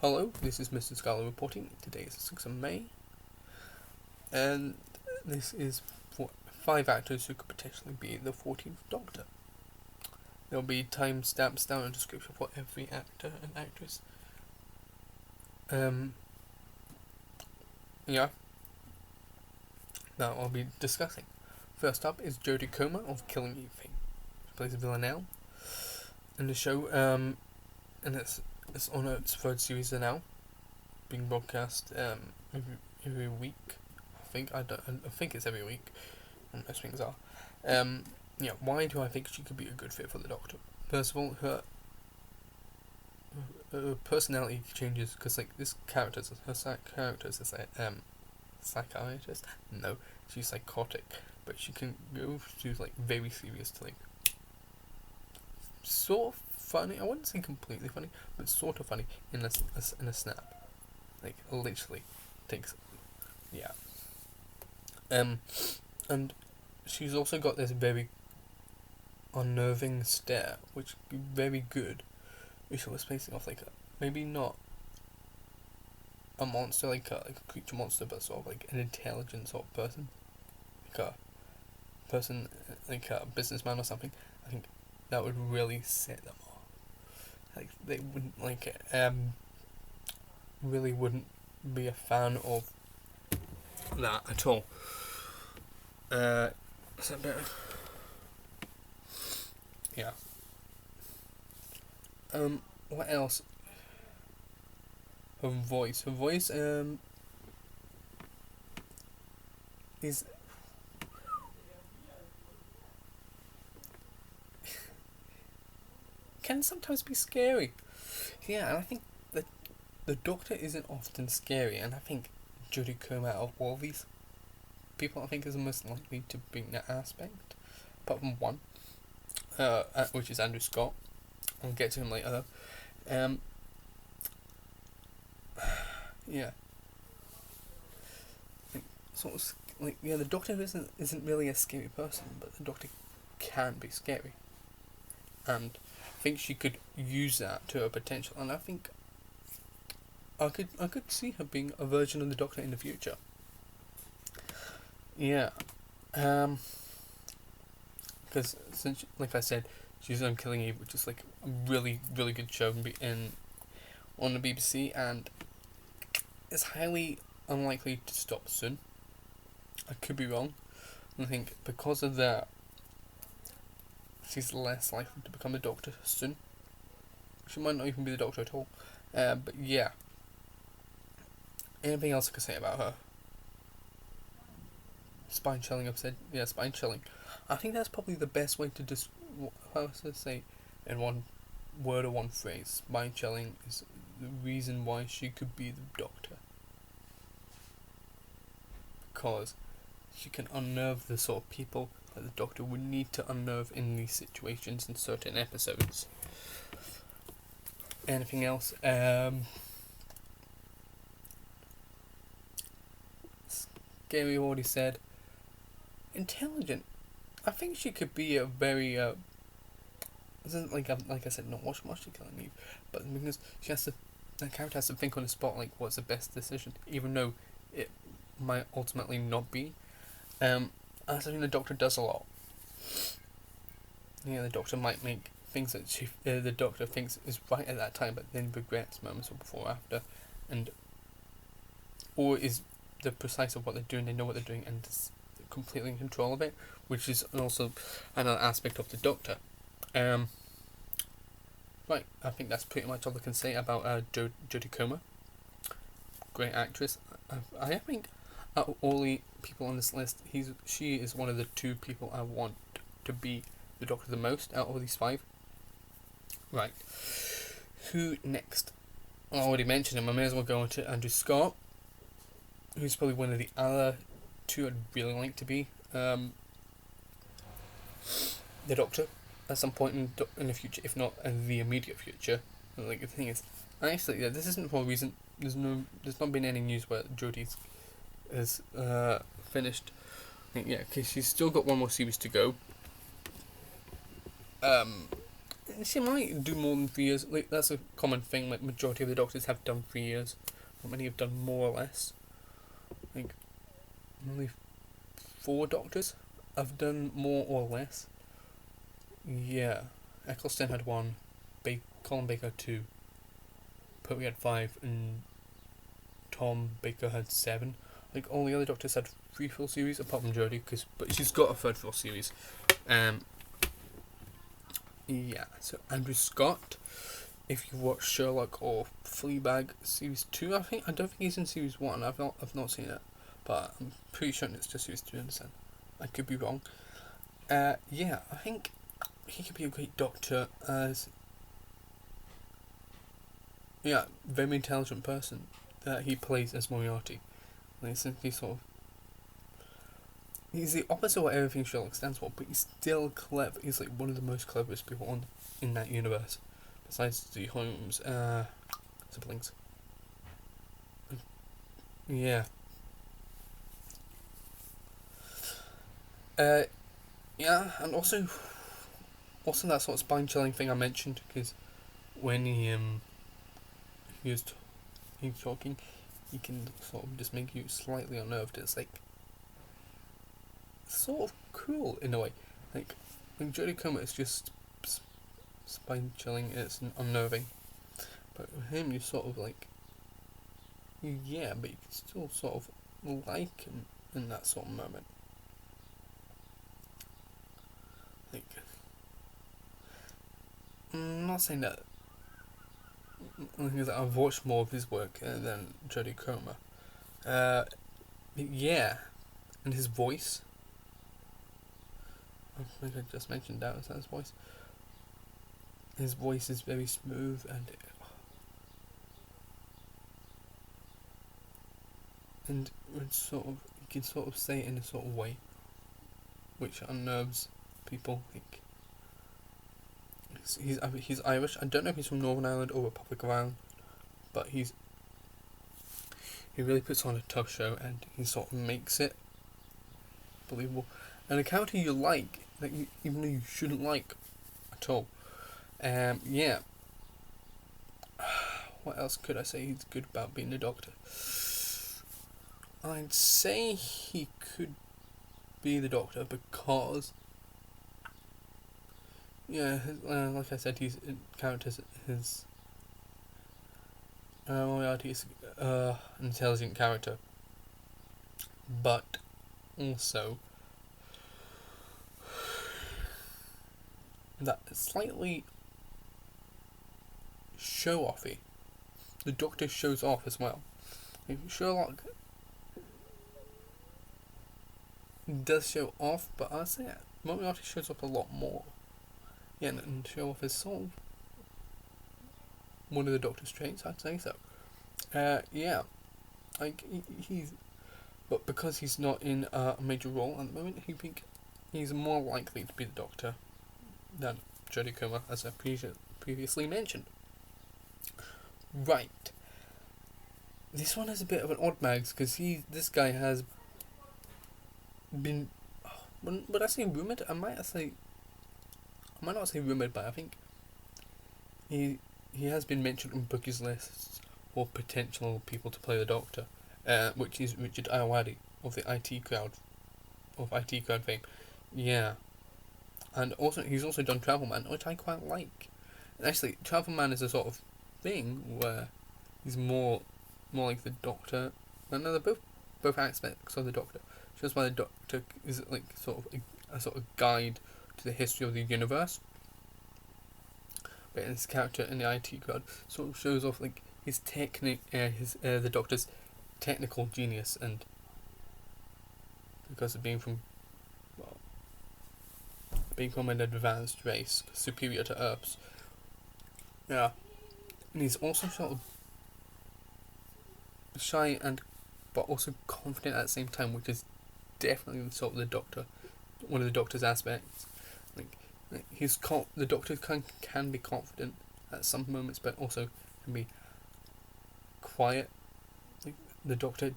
Hello, this is Mr. Scholar reporting. Today is the 6th of May, and this is for 5 actors who could potentially be the 14th Doctor. There will be timestamps down in the description for every actor and actress. Yeah, that I'll be discussing. First up is Jodie Comer of Killing Eve fame. She plays Villanelle in the show, and it's on its 3rd series now, being broadcast every week. I think it's every week, and most things are. Why do I think she could be a good fit for the Doctor? First of all, her personality changes because her character is a psychiatrist. No, she's psychotic, but she can go to very serious to sort of funny. I wouldn't say completely funny, but sort of funny in a snap. Literally takes, yeah. And she's also got this very unnerving stare, which is very good. Which was facing off maybe not a monster, like a creature monster, but sort of an intelligent sort of person, a person, a businessman or something. I think that would really set them off. They wouldn't really wouldn't be a fan of that at all. Is that better? Yeah. What else? Her voice. Is can sometimes be scary. Yeah, and I think that the Doctor isn't often scary, and I think Jodie Comer, out of all these people, I think is the most likely to bring that aspect, apart from one, which is Andrew Scott. I'll get to him later though. Yeah. The Doctor isn't really a scary person, but the Doctor can be scary, and I think she could use that to her potential, and I think I could see her being a version of the Doctor in the future. Yeah. Because since, like I said, she's on Killing Eve, which is a really good show on the BBC, and it's highly unlikely to stop soon. I could be wrong. I think because of that, she's less likely to become a Doctor soon. She might not even be the Doctor at all. But yeah. Anything else I could say about her? Spine chilling, I've said. Yeah, spine chilling. I think that's probably the best way to how to say in one word or one phrase. Spine chilling is the reason why she could be the Doctor. Because she can unnerve the sort of people that the Doctor would need to unnerve in these situations in certain episodes. Anything else? Scary already said. Intelligent. I think she could be a very like I said, not watch Killing Eve, but because the character has to think on the spot, what's the best decision, even though it might ultimately not be. I think the Doctor does a lot. Yeah, the Doctor might make things that the Doctor thinks is right at that time, but then regrets moments or before or after, or is the precise of what they're doing. They know what they're doing and is completely in control of it, which is also another aspect of the Doctor. Right, I think that's pretty much all I can say about Jodie Comer. Great actress. I think out of all the people on this list, she is one of the 2 people I want to be the Doctor the most out of these 5. Right. Who next? I already mentioned him. I may as well go on to Andrew Scott, who's probably one of the other 2 I'd really like to be the Doctor at some point in the future, if not in the immediate future. The thing is, actually, this isn't for a reason. There's not been any news where Jodie's is finished. I think, because she's still got one more series to go. she might do more than 3 years. Like, that's a common thing. Like, majority of the doctors have done 3 years. Not many have done more or less. Like, only 4 doctors have done more or less. Yeah, Eccleston had 1, Colin Baker 2, Pertwee had 5, and Tom Baker had 7. Like, all the other doctors had 3 full series, apart from Jodie, but she's got a 3rd full series. Yeah, so Andrew Scott, if you watch Sherlock or Fleabag series 2, I don't think he's in series 1. I've not seen it, but I'm pretty sure it's just series 2. Understand? I could be wrong. Yeah, I think he could be a great doctor as, yeah, very intelligent person that he plays as Moriarty. Like, he's the opposite of what everything Sherlock stands for, but he's still clever. He's like one of the most cleverest people in that universe, besides the Holmes siblings. Yeah. Yeah, and also that sort of spine chilling thing I mentioned, because when he was talking, he can sort of just make you slightly unnerved. It's like sort of cool in a way. Like Jodie Comer is just spine chilling. It's unnerving, but with him, you sort of like, yeah, but you can still sort of like him in that sort of moment. Like, I'm not saying that because I've watched more of his work than Jodie Comer. Yeah, and his voice. I think I just mentioned that. Was that his voice? His voice is very smooth and it's sort of, you can sort of say it in a sort of way which unnerves people. Like, he's Irish. I don't know if he's from Northern Ireland or Republic of Ireland, but he really puts on a tough show, and he sort of makes it believable. And a character you like, that you, even though you shouldn't like at all. Yeah. What else could I say he's good about being a doctor? I'd say he could be the doctor because, yeah, like I said, his characters, his Moriarty is an intelligent character, but also that slightly show-offy. The Doctor shows off as well. Sherlock does show off, but I'd say Moriarty shows off a lot more. Yeah, and show off is sort of one of the Doctor's traits, I'd say so. Yeah, like he's, but because he's not in a major role at the moment, I think he's more likely to be the Doctor than Jodie Comer, as I previously mentioned. Right. This one is a bit of an odd mags because this guy has been. Would I say rumoured? I might not say rumoured, but I think he has been mentioned on bookies lists for potential people to play the Doctor, which is Richard Ayoade of the IT crowd fame. Yeah, and also he's also done Travel Man, which I quite like. And actually, Travel Man is a sort of thing where he's more like the Doctor. And they're both aspects of the Doctor. Shows why the Doctor is like sort of a sort of guide to the history of the universe. But his character in the IT crowd sort of shows off like his the Doctor's technical genius, and because of being from an advanced race superior to Earth's. Yeah, and he's also sort of shy but also confident at the same time, which is definitely sort of one of the Doctor's aspects. Like the Doctor can be confident at some moments, but also can be quiet. Like, the Doctor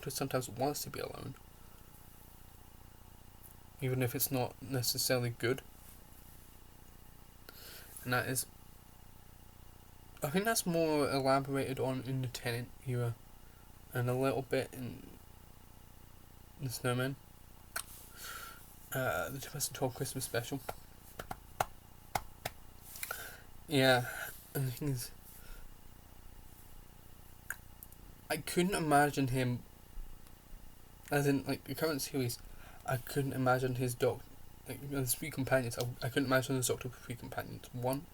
sometimes wants to be alone, even if it's not necessarily good. And that is, I think that's more elaborated on in the Tenant era, and a little bit in the Snowman, the 2012 Christmas special. Yeah, and the thing is, I couldn't imagine him, as in, like, the current series, I couldn't imagine his Doctor, like, the three companions, I couldn't imagine his Doctor with three companions. One,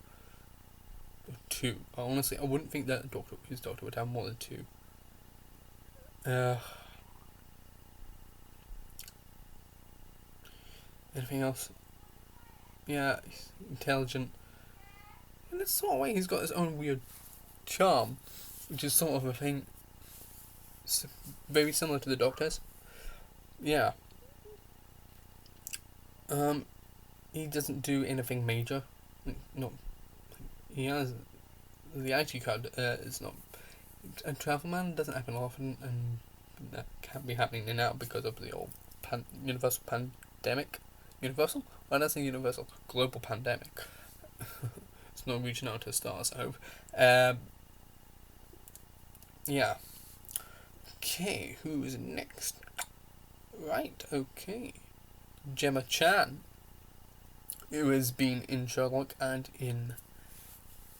or two. Honestly, I wouldn't think that his Doctor would have more than two. Anything else? Yeah, he's intelligent. In a sort of way, he's got his own weird charm, which is sort of a thing very similar to the Doctor's. Yeah. He doesn't do anything major. No, he has the IT card. Is not a travel man doesn't happen often, and that can't be happening now because of the old universal pandemic. Universal? Well, that's a universal global pandemic. It's not reaching out to the stars, I hope. Yeah. Okay, who is next? Right, okay. Gemma Chan, who has been in Sherlock and in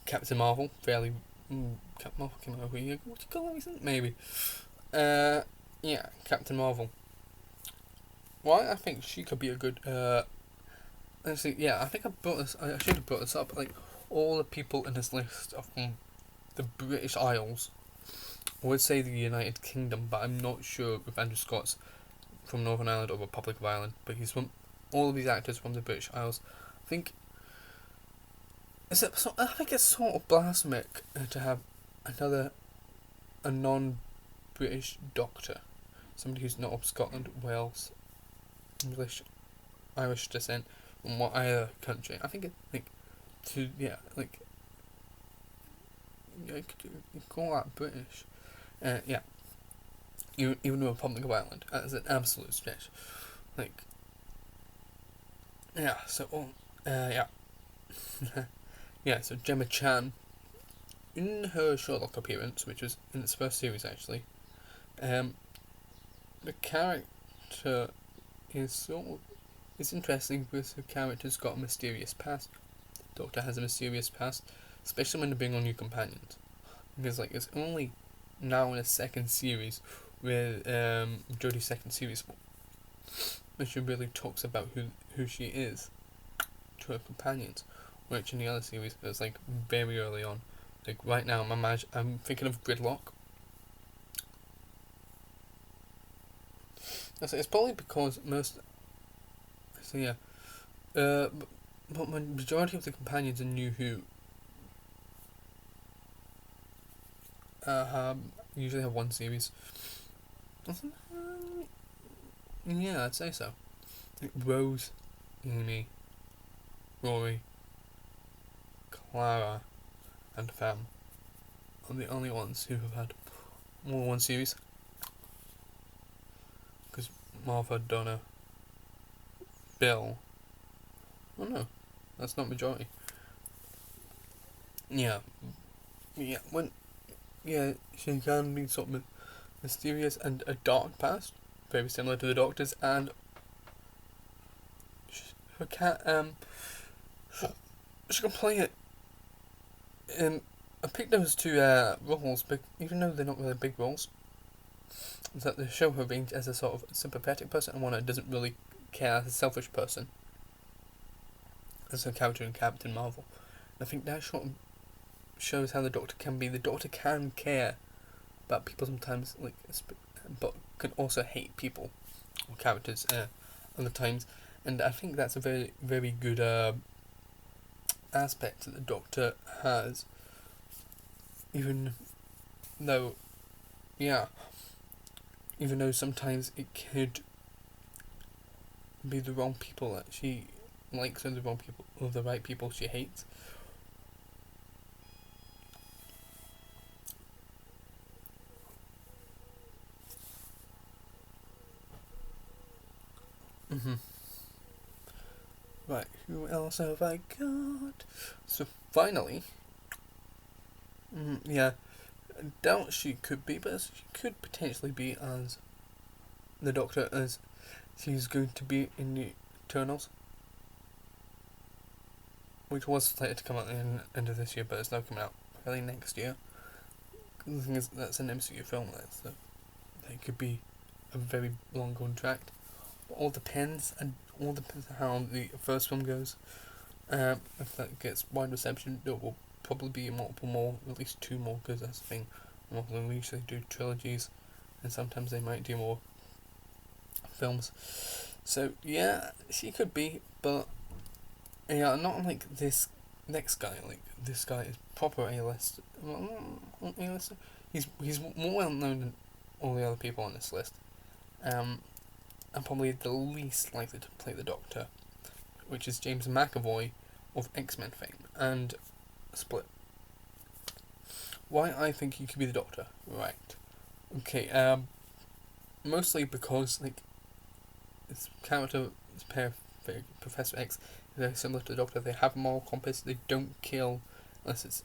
Captain Marvel, fairly. Captain Marvel came out a year ago. What do you call it recent? Maybe. Yeah, Captain Marvel. Why I think she could be a good. Actually, yeah, I think I should have brought this up. Like, all the people in this list are from the British Isles. I would say the United Kingdom, but I'm not sure if Andrew Scott's from Northern Ireland or Republic of Ireland. But he's from all of these actors from the British Isles. I think. I think it's sort of blasphemic to have a non-British Doctor, somebody who's not of Scotland, Wales, English, Irish descent, from either country. I think you call that British. Yeah, even the Republic of Ireland, that's an absolute stretch. Like, yeah. So, yeah. Yeah, so Gemma Chan, in her Sherlock appearance, which was in its first series actually, the character is it's interesting because her character's got a mysterious past. The Doctor has a mysterious past, especially when they bring on new companions. Because, like, it's only now in the second series where Jodie's second series where she really talks about who she is to her companions. Which in the other series it was like very early on. Like right now I'm thinking of Gridlock. It's probably because but when majority of the companions in New Who usually have one series. Yeah, I'd say so. Like Rose, Amy, Rory, Clara, and Fam are the only ones who have had more than one series. Because Martha, Donna, Bill. Oh no, that's not majority. Yeah, she can be sort of mysterious and a dark past, very similar to the Doctor's, and her cat she can play it. I picked those two roles, but even though they're not really big roles, is that they show her being as a sort of sympathetic person and one that doesn't really care, as a selfish person, as her character in Captain Marvel. And I think that sort of shows how the Doctor can be. The Doctor can care about people sometimes, but can also hate people or characters other times. And I think that's a very, very good aspect that the Doctor has. Even though sometimes it could be the wrong people that she likes and the wrong people or the right people she hates. Right, who else have I got? So finally, yeah, I doubt she could be, but she could potentially be as the Doctor, as she's going to be in the Eternals, which was slated to come out at the end of this year, but it's now coming out early next year. The thing is, that's an MCU film, so it could be a very long contract. But all depends on how the first film goes. If that gets wide reception, there will probably be multiple more, at least 2 more, because that's the thing. Marvel usually do trilogies, and sometimes they might do more films. So yeah, she could be, but yeah, not like this next guy. Like, this guy is proper A-list. A-list. He's more well known than all the other people on this list. And probably the least likely to play the Doctor, which is James McAvoy of X-Men fame and Split. Why I think he could be the Doctor? Right. Okay. Mostly because like his character, his Professor X, is very similar to the Doctor. They have a moral compass. They don't kill unless it's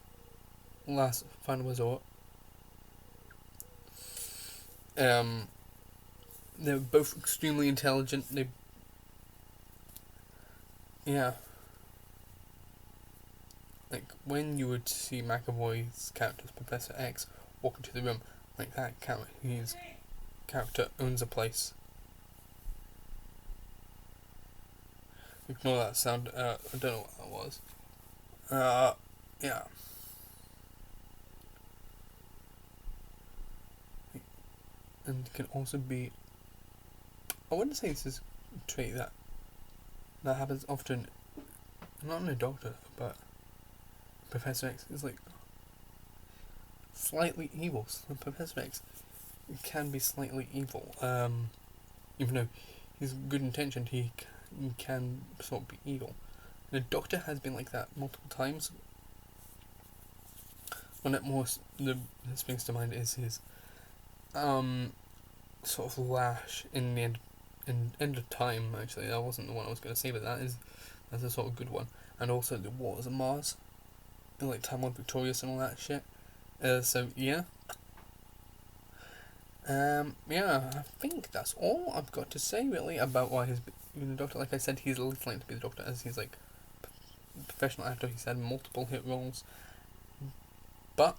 last final resort. They're both extremely intelligent. Yeah. Like, when you would see McAvoy's character as Professor X walk into the room, like that character, his character owns a place. Ignore that sound. I don't know what that was. Yeah. And it can also be. I wouldn't say this is a trait that happens often. Not in a Doctor, but Professor X is like slightly evil. So Professor X can be slightly evil. Even though he's good intentioned, he can sort of be evil. The Doctor has been like that multiple times. One that most that springs to mind is his sort of lash in the end of time. Actually, that wasn't the one I was going to say, but that's a sort of good one. And also the Waters of Mars, like Time Lord Victorious and all that shit. So yeah. Yeah, I think that's all I've got to say really about why he's been the Doctor. Like I said, he's least likely to be the Doctor, as he's like a professional actor. He's had multiple hit roles, but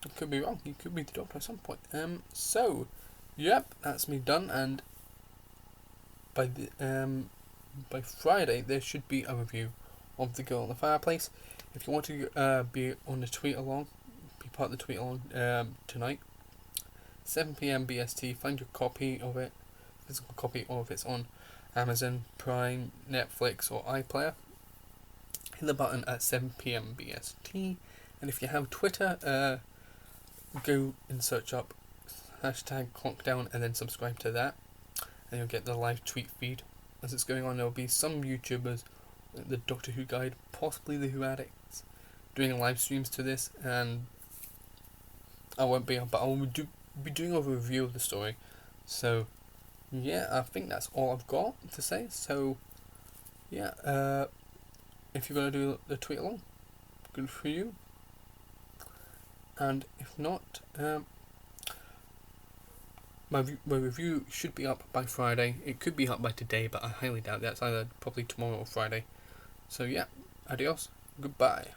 I could be wrong. He could be the Doctor at some point. So, yep, that's me done. And by Friday there should be a review of The Girl in the Fireplace. If you want to be on the tweet along, be part of the tweet along tonight, 7 p.m. BST. Find your copy of it, physical copy, or if it's on Amazon Prime, Netflix, or iPlayer. Hit the button at 7 p.m. BST. And if you have Twitter, go and search up #Clockdown and then subscribe to that, and you'll get the live tweet feed as it's going on. There will be some YouTubers, like the Doctor Who Guide, possibly the Who Addicts, doing live streams to this, and I won't be on, but I will be doing a review of the story. So yeah, I think that's all I've got to say. So yeah, if you're gonna do the tweet along, good for you. And if not, my review should be up by Friday. It could be up by today, but I highly doubt that. It's either probably tomorrow or Friday. So yeah, adios, goodbye.